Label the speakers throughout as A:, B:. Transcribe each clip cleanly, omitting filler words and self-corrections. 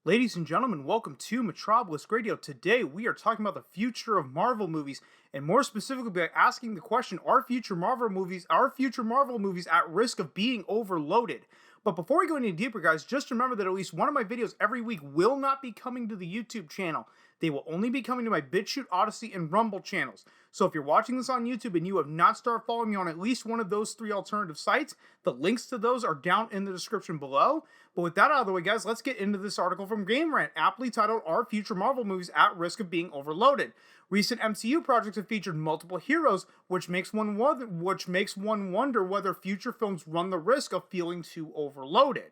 A: Ladies and gentlemen, welcome to Metropolis Radio. Today we are talking about the future of Marvel movies, and more specifically by asking the question, are future Marvel movies at risk of being overloaded? But before we go any deeper, guys, just remember that at least one of my videos every week will not be coming to the YouTube channel. They will only be coming to my BitChute, Odyssey, and Rumble channels. So if you're watching this on YouTube and you have not started following me on at least one of those three alternative sites, the links to those are down in the description below. But with that out of the way, guys, let's get into this article from Game Rant, aptly titled, Are Future Marvel Movies at Risk of Being Overloaded? Recent MCU projects have featured multiple heroes, which makes one wonder whether future films run the risk of feeling too overloaded.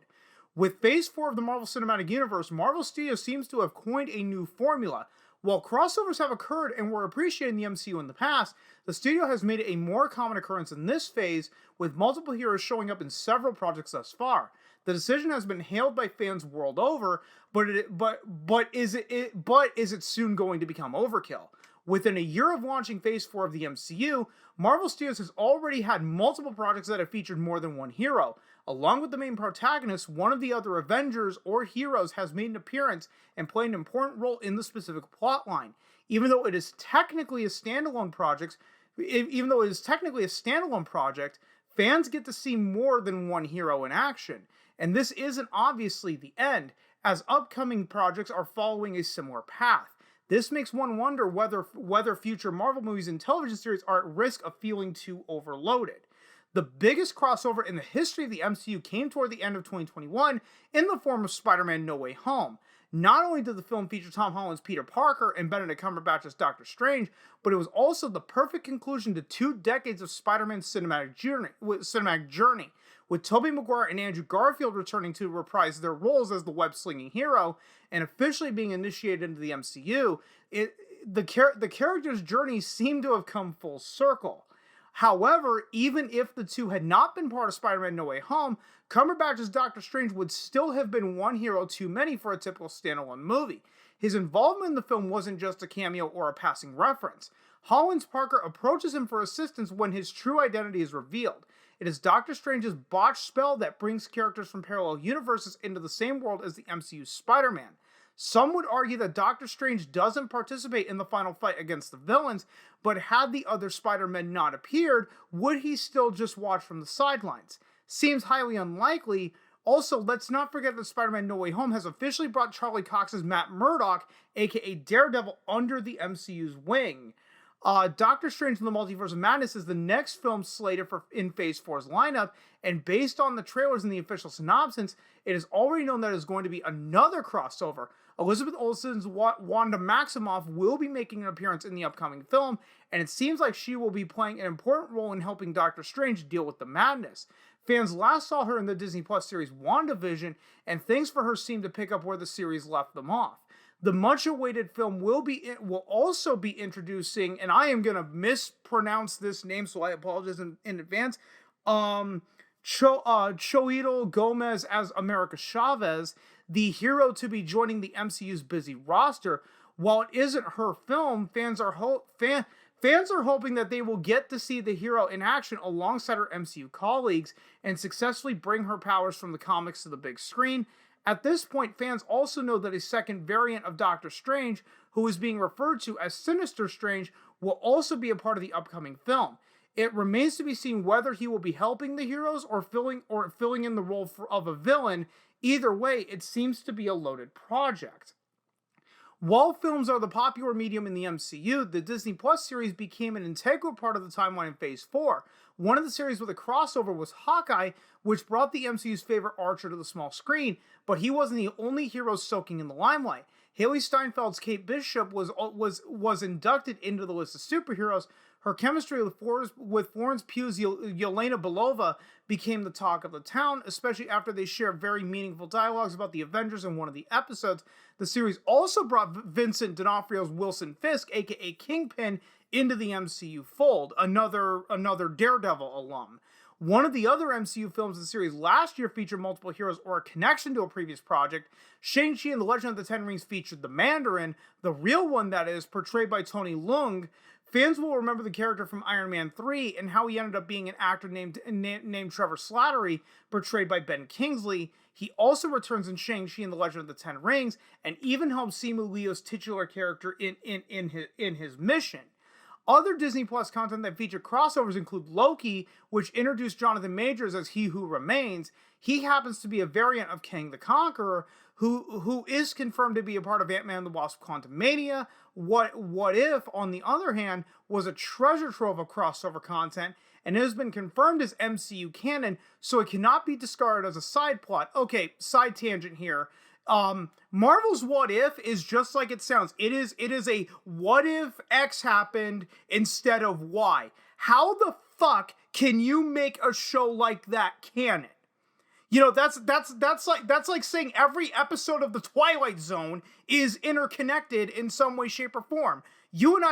A: With Phase 4 of the Marvel Cinematic Universe, Marvel Studios seems to have coined a new formula. While crossovers have occurred and were appreciated in the MCU in the past, the studio has made it a more common occurrence in this phase, with multiple heroes showing up in several projects thus far. The decision has been hailed by fans world over, but is it soon going to become overkill? Within a year of launching Phase 4 of the MCU, Marvel Studios has already had multiple projects that have featured more than one hero. Along with the main protagonist, one of the other Avengers or heroes has made an appearance and played an important role in the specific plotline. Even though it is technically a standalone project, fans get to see more than one hero in action. And this isn't obviously the end, as upcoming projects are following a similar path. This makes one wonder whether future Marvel movies and television series are at risk of feeling too overloaded. The biggest crossover in the history of the MCU came toward the end of 2021 in the form of Spider-Man No Way Home. Not only did the film feature Tom Holland's Peter Parker and Benedict Cumberbatch's Doctor Strange, but it was also the perfect conclusion to 2 decades of Spider-Man's cinematic journey, with Tobey Maguire and Andrew Garfield returning to reprise their roles as the web-slinging hero and officially being initiated into the MCU. The character's journey seemed to have come full circle. However, even if the two had not been part of Spider-Man No Way Home, Cumberbatch's Doctor Strange would still have been one hero too many for a typical standalone movie. His involvement in the film wasn't just a cameo or a passing reference. Holland's Parker approaches him for assistance when his true identity is revealed. It is Doctor Strange's botched spell that brings characters from parallel universes into the same world as the MCU's Spider-Man. Some would argue that Doctor Strange doesn't participate in the final fight against the villains, but had the other Spider-Men not appeared, would he still just watch from the sidelines? Seems highly unlikely. Also, let's not forget that Spider-Man No Way Home has officially brought Charlie Cox's Matt Murdock, aka Daredevil, under the MCU's wing. Doctor Strange in the Multiverse of Madness is the next film slated in Phase 4's lineup, and based on the trailers and the official synopsis, it is already known that it is going to be another crossover. Elizabeth Olsen's Wanda Maximoff will be making an appearance in the upcoming film, and it seems like she will be playing an important role in helping Doctor Strange deal with the madness. Fans last saw her in the Disney Plus series WandaVision, and things for her seem to pick up where the series left them off. The much-awaited film will also be introducing, and I am going to mispronounce this name, so I apologize in advance, Choidal Gomez as America Chavez, the hero to be joining the MCU's busy roster. While it isn't her film, fans are hoping that they will get to see the hero in action alongside her MCU colleagues and successfully bring her powers from the comics to the big screen. At this point, fans also know that a second variant of Doctor Strange, who is being referred to as Sinister Strange, will also be a part of the upcoming film. It remains to be seen whether he will be helping the heroes or filling in the role of a villain. Either way, it seems to be a loaded project. While films are the popular medium in the MCU, the Disney Plus series became an integral part of the timeline in Phase 4. One of the series with a crossover was Hawkeye, which brought the MCU's favorite Archer to the small screen, but he wasn't the only hero soaking in the limelight. Haley Steinfeld's Kate Bishop was inducted into the list of superheroes. Her chemistry with Florence Pugh's Yelena Belova became the talk of the town, especially after they shared very meaningful dialogues about the Avengers in one of the episodes. The series also brought Vincent D'Onofrio's Wilson Fisk, aka Kingpin, into the MCU fold, another Daredevil alum. One of the other MCU films in the series last year featured multiple heroes or a connection to a previous project. Shang-Chi and the Legend of the Ten Rings featured the Mandarin, the real one that is, portrayed by Tony Leung. Fans will remember the character from Iron Man 3 and how he ended up being an actor named Trevor Slattery, portrayed by Ben Kingsley. He also returns in Shang-Chi and the Legend of the Ten Rings, and even helps Simu Liu's titular character in his mission. Other Disney Plus content that feature crossovers include Loki, which introduced Jonathan Majors as He Who Remains. He happens to be a variant of Kang the Conqueror, who is confirmed to be a part of Ant-Man and the Wasp: Quantumania. What If, on the other hand, was a treasure trove of crossover content, and it has been confirmed as MCU canon, so it cannot be discarded as a side plot. Okay, side tangent here. Marvel's What If is just like it sounds. It is a what if X happened instead of Y. How the fuck can you make a show like that canon? You know, that's like saying every episode of The Twilight Zone is interconnected in some way, shape, or form. You and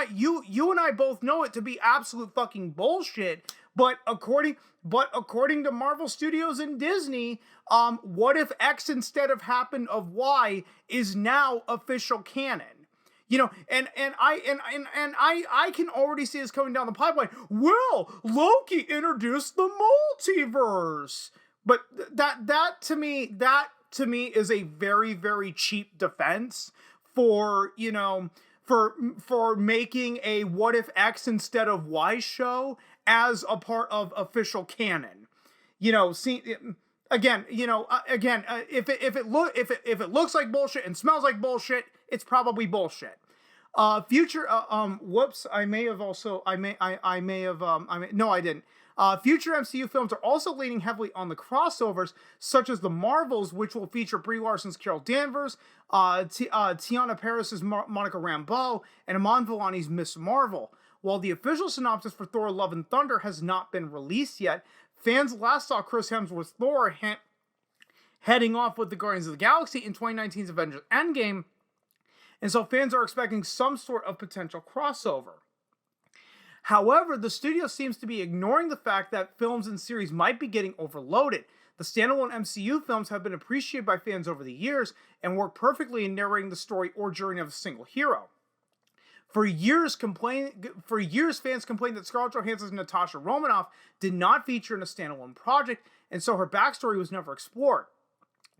A: I both know it to be absolute fucking bullshit. But according to Marvel Studios and Disney, what if X instead of happened of Y is now official canon? You know, and I can already see this coming down the pipeline. Well, Loki introduced the multiverse. But that to me is a very, very cheap defense for, you know, for making a what if X instead of Y show as a part of official canon. You know, see, again, if it looks like bullshit and smells like bullshit, it's probably bullshit. Future MCU films are also leaning heavily on the crossovers, such as the Marvels, which will feature Brie Larson's Carol Danvers, Tiana Paris's Monica Rambeau, and Iman Vellani's Miss Marvel. While the official synopsis for Thor: Love and Thunder has not been released yet, fans last saw Chris Hemsworth's Thor heading off with the Guardians of the Galaxy in 2019's Avengers Endgame, and so fans are expecting some sort of potential crossover. However, the studio seems to be ignoring the fact that films and series might be getting overloaded. The standalone MCU films have been appreciated by fans over the years and work perfectly in narrating the story or journey of a single hero. For years, fans complained that Scarlett Johansson's Natasha Romanoff did not feature in a standalone project, and so her backstory was never explored.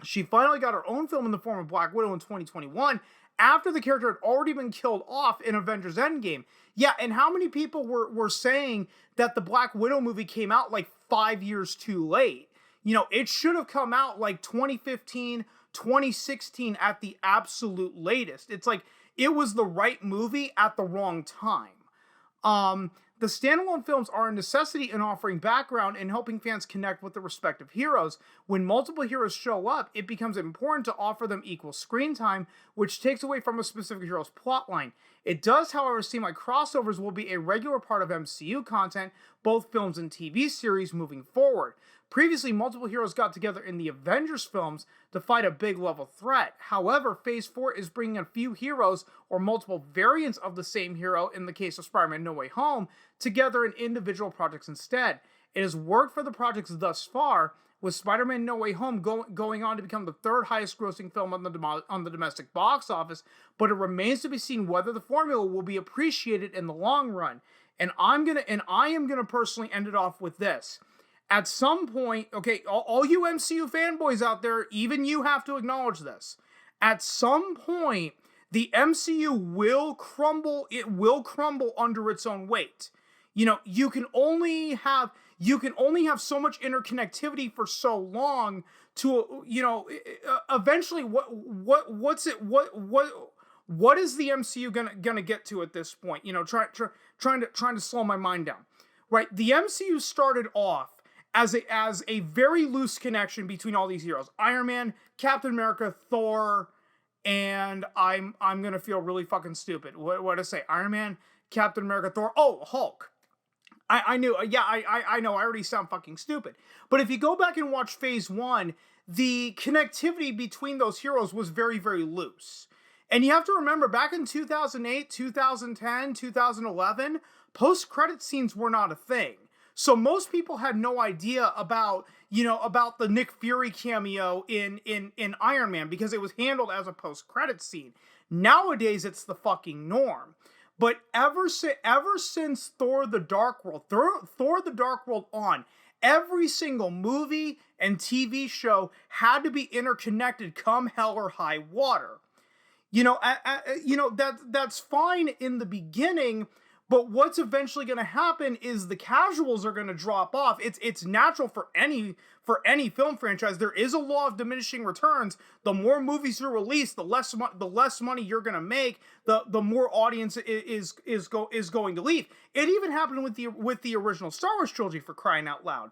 A: She finally got her own film in the form of Black Widow in 2021, after the character had already been killed off in Avengers Endgame. Yeah, and how many people were saying that the Black Widow movie came out like 5 years too late? You know, it should have come out like 2015, 2016 at the absolute latest. It's like, it was the right movie at the wrong time. The standalone films are a necessity in offering background and helping fans connect with the respective heroes. When multiple heroes show up, it becomes important to offer them equal screen time, which takes away from a specific hero's plotline. It does, however, seem like crossovers will be a regular part of MCU content, both films and TV series, moving forward. Previously, multiple heroes got together in the Avengers films to fight a big level threat. However, Phase 4 is bringing a few heroes, or multiple variants of the same hero, in the case of Spider-Man No Way Home, together in individual projects instead. It has worked for the projects thus far, with Spider-Man No Way Home going on to become the third highest grossing film on the domestic box office, but it remains to be seen whether the formula will be appreciated in the long run. And I am gonna personally end it off with this. At some point, okay, all you MCU fanboys out there, even you have to acknowledge this. At some point, the MCU will crumble. It will crumble under its own weight. You know, you can only have so much interconnectivity for so long to, you know, eventually what is the MCU gonna get to at this point? You know, trying to slow my mind down. Right? The MCU started off as a very loose connection between all these heroes. Iron Man, Captain America, Thor, and I'm gonna feel really fucking stupid. What to say? Iron Man, Captain America, Thor, Hulk. I knew, yeah, I know, I already sound fucking stupid. But if you go back and watch Phase 1, the connectivity between those heroes was very, very loose. And you have to remember, back in 2008, 2010, 2011, post-credit scenes were not a thing. So most people had no idea about the Nick Fury cameo in Iron Man because it was handled as a post-credit scene. Nowadays, it's the fucking norm. But ever since Thor: The Dark World, Thor: The Dark World on, every single movie and TV show had to be interconnected, come hell or high water. That's fine in the beginning, but what's eventually going to happen is the casuals are going to drop off. It's natural for any film franchise. There is a law of diminishing returns. The more movies you release, the less money you're going to make. The more audience is going to leave. It even happened with the original Star Wars trilogy, for crying out loud.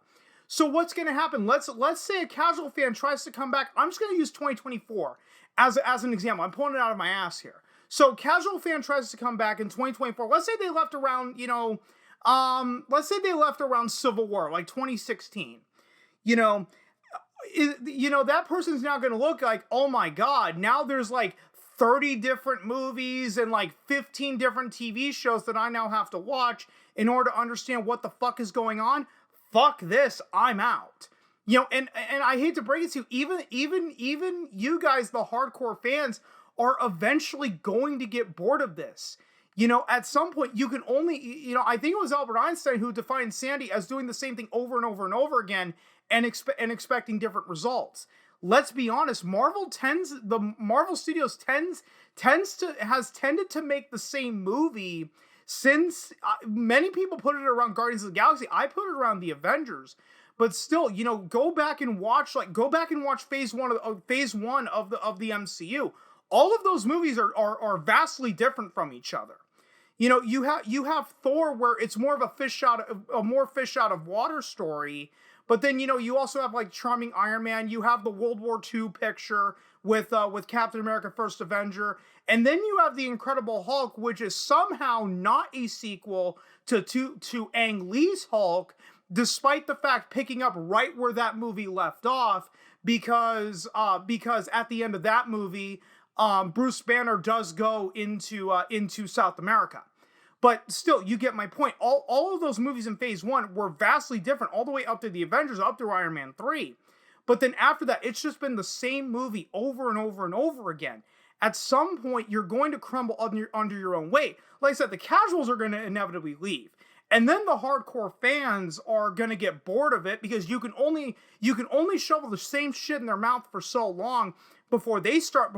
A: So what's going to happen? Let's say a casual fan tries to come back. I'm just going to use 2024 as an example. I'm pulling it out of my ass here. So casual fan tries to come back in 2024. Let's say they left around, let's say they left around Civil War, like 2016. That person's now going to look like, oh my God, now there's like 30 different movies and like 15 different TV shows that I now have to watch in order to understand what the fuck is going on. Fuck this, I'm out. And I hate to break it to you, even you guys, the hardcore fans, are eventually going to get bored of this. At some point, you can only, I think it was Albert Einstein who defined sanity as doing the same thing over and over and over again and expecting different results. Let's be honest, the Marvel Studios has tended to make the same movie since many people put it around Guardians of the Galaxy. I put it around the Avengers. But still, go back and watch phase one of the MCU. All of those movies are vastly different from each other. You have Thor, where it's more of a fish out of water story. But then you also have like Charming Iron Man. You have the World War II picture with Captain America: First Avenger, and then you have the Incredible Hulk, which is somehow not a sequel to Ang Lee's Hulk, despite the fact picking up right where that movie left off, because at the end of that movie, Bruce Banner does go into South America. But still, you get my point. All of those movies in phase one were vastly different, all the way up to the Avengers, up through Iron Man 3. But then after that, it's just been the same movie over and over and over again. At some point, you're going to crumble under your own weight. Like I said, the casuals are going to inevitably leave. And then the hardcore fans are going to get bored of it, because you can only shovel the same shit in their mouth for so long before they start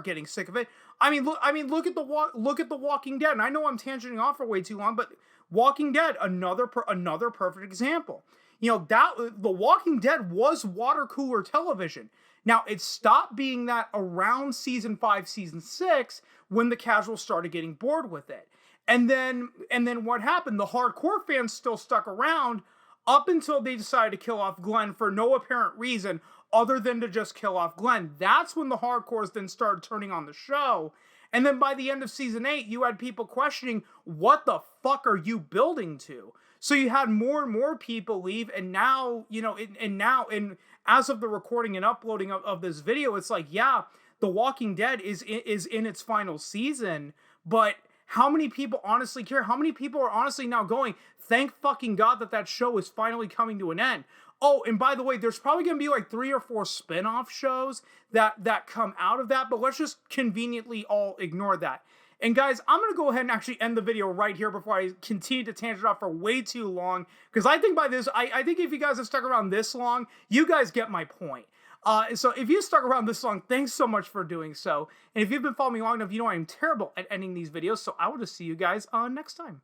A: getting sick of it. Look at the Walking Dead. And I know I'm tangenting off for way too long, but Walking Dead, another perfect example. The Walking Dead was water cooler television. Now, it stopped being that around season 5, season 6, when the casuals started getting bored with it. And then what happened? The hardcore fans still stuck around up until they decided to kill off Glenn for no apparent reason other than to just kill off Glenn. That's when the hardcores then started turning on the show. And then by the end of season 8, you had people questioning, what the fuck are you building to? So you had more and more people leave, and now, as of the recording and uploading of this video, it's like, yeah, The Walking Dead is in its final season, but how many people honestly care? How many people are honestly now going, thank fucking God that show is finally coming to an end? Oh, and by the way, there's probably going to be like 3 or 4 spin-off shows that come out of that, but let's just conveniently all ignore that. And guys, I'm going to go ahead and actually end the video right here before I continue to tangent off for way too long, because I think by this, I think if you guys have stuck around this long, you guys get my point. So if you stuck around this long, thanks so much for doing so. And if you've been following me long enough, you know I'm terrible at ending these videos, so I will just see you guys next time.